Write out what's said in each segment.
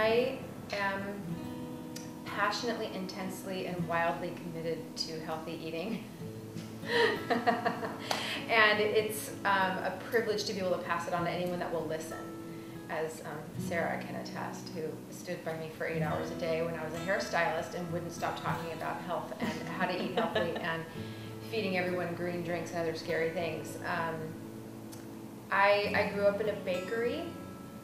I am passionately, intensely, and wildly committed to healthy eating. And it's a privilege to be able to pass it on to anyone that will listen, as Sarah can attest, who stood by me for 8 hours a day when I was a hairstylist and wouldn't stop talking about health and how to eat healthily and feeding everyone green drinks and other scary things. I grew up in a bakery.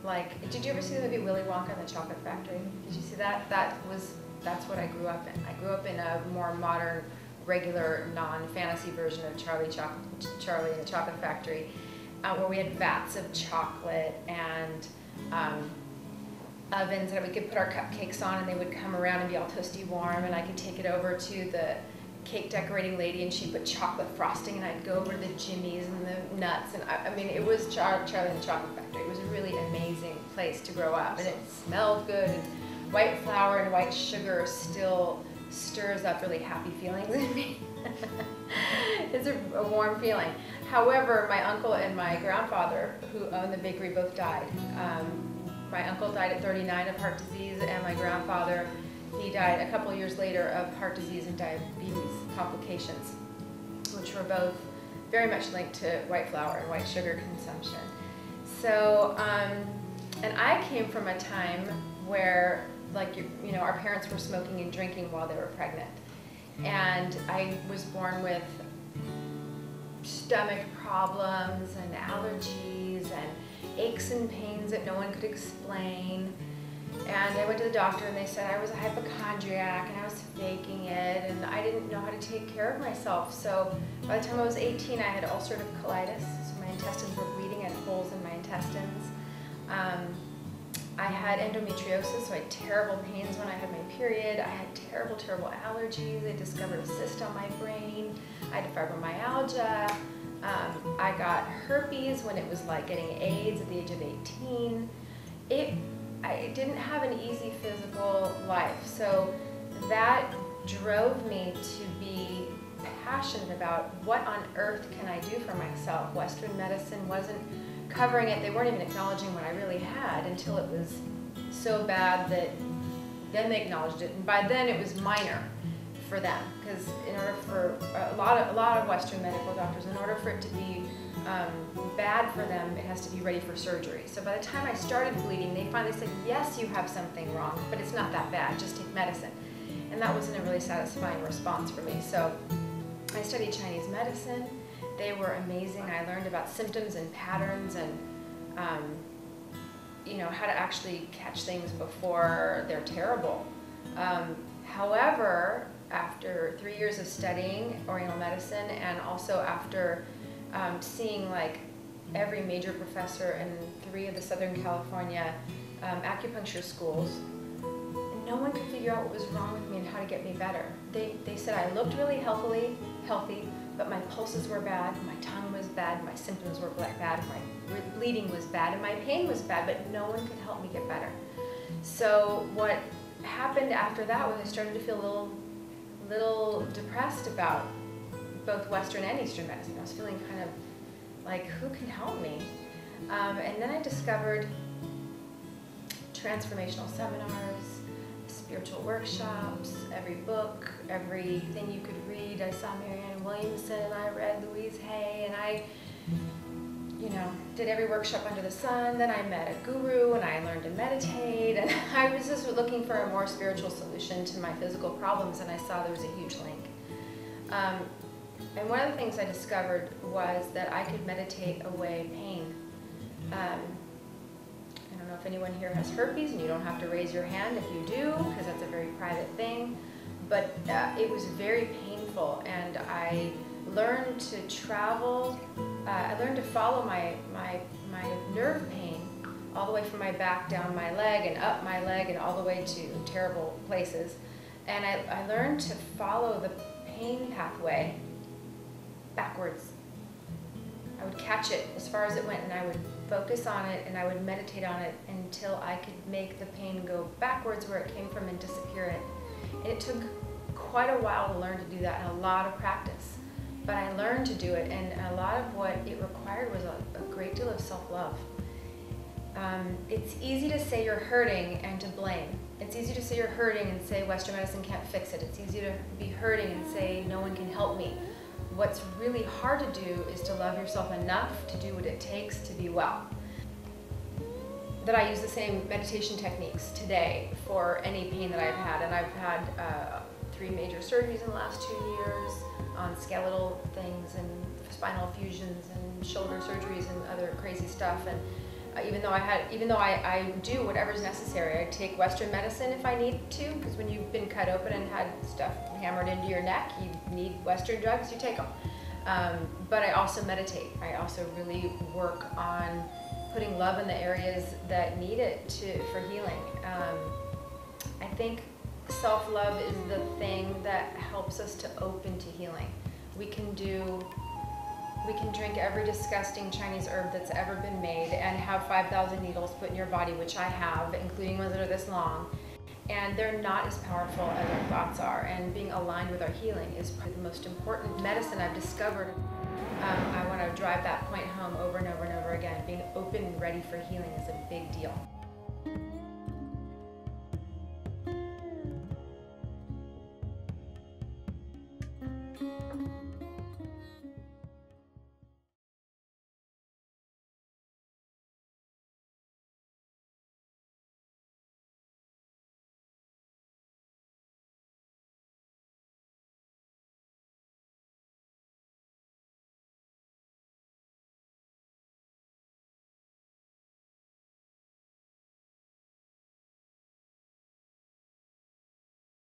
Like, did you ever see the movie Willy Wonka and the Chocolate Factory? Did you see that? That's what I grew up in. I grew up in a more modern, regular, non-fantasy version of Charlie and the Chocolate Factory, where we had vats of chocolate and ovens that we could put our cupcakes on, and they would come around and be all toasty warm, and I could take it over to the cake decorating lady and she'd put chocolate frosting, and I'd go over to the jimmies and the nuts, and I mean, it was Charlie and the Chocolate Factory. It was a really amazing place to grow up, and it smelled good, and white flour and white sugar still stirs up really happy feelings in me. It's a warm feeling. However, my uncle and my grandfather, who owned the bakery, both died. My uncle died at 39 of heart disease, and my grandfather, he died a couple years later of heart disease and diabetes complications, which were both very much linked to white flour and white sugar consumption. So, and I came from a time where, like, you know, our parents were smoking and drinking while they were pregnant. And I was born with stomach problems and allergies and aches and pains that no one could explain. And I went to the doctor and they said I was a hypochondriac and I was faking it, and I didn't know how to take care of myself. So by the time I was 18, I had ulcerative colitis, so my intestines were bleeding. I had holes in my intestines. I had endometriosis, so I had terrible pains when I had my period. I had terrible, terrible allergies. They discovered a cyst on my brain. I had fibromyalgia. I got herpes when it was like getting AIDS at the age of 18. I didn't have an easy physical life, so that drove me to be passionate about what on earth can I do for myself. Western medicine wasn't covering it. They weren't even acknowledging what I really had until it was so bad that then they acknowledged it, and by then it was minor for them, because in order for a lot of Western medical doctors, in order for it to be bad for them, it has to be ready for surgery. So by the time I started bleeding, they finally said, yes, you have something wrong, but it's not that bad, just take medicine. And that wasn't a really satisfying response for me. So I studied Chinese medicine. They were amazing. I learned about symptoms and patterns and you know, how to actually catch things before they're terrible. However, after 3 years of studying Oriental medicine, and also after seeing like every major professor in 3 of the Southern California acupuncture schools, no one could figure out what was wrong with me and how to get me better. They said I looked really healthy, but my pulses were bad, my tongue was bad, my symptoms were bad, my bleeding was bad, and my pain was bad, but no one could help me get better. So what happened after that was I started to feel a little depressed about both Western and Eastern medicine. I was feeling kind of like, who can help me? And then I discovered transformational seminars, spiritual workshops, every book, everything you could read. I saw Marianne Williamson, and I read Louise Hay, and I, you know, did every workshop under the sun. Then I met a guru, and I learned to meditate, and I was just looking for a more spiritual solution to my physical problems, and I saw there was a huge link. And one of the things I discovered was that I could meditate away pain. I don't know if anyone here has herpes, and you don't have to raise your hand if you do, because that's a very private thing, but it was very painful, and I learned to travel. I learned to follow my nerve pain all the way from my back down my leg and up my leg and all the way to terrible places. And I learned to follow the pain pathway backwards. I would catch it as far as it went, and I would focus on it, and I would meditate on it until I could make the pain go backwards where it came from and disappear it. And it took quite a while to learn to do that, and a lot of practice. But I learned to do it, and a lot of what it required was a great deal of self-love. It's easy to say you're hurting and to blame. It's easy to say you're hurting and say Western medicine can't fix it. It's easy to be hurting and say no one can help me. What's really hard to do is to love yourself enough to do what it takes to be well. That I use the same meditation techniques today for any pain that I've had, and I've had 3 major surgeries in the last 2 years on skeletal things and spinal fusions and shoulder surgeries and other crazy stuff. And even though I do whatever's necessary, I take Western medicine if I need to, because when you've been cut open and had stuff hammered into your neck, you need Western drugs, you take them. But I also meditate. I also really work on putting love in the areas that need it for healing. I think self-love is the thing that helps us to open to healing. We can drink every disgusting Chinese herb that's ever been made and have 5,000 needles put in your body, which I have, including ones that are this long, and they're not as powerful as our thoughts are. And being aligned with our healing is probably the most important medicine I've discovered. I want to drive that point home over and over and over again. Being open and ready for healing is a big deal.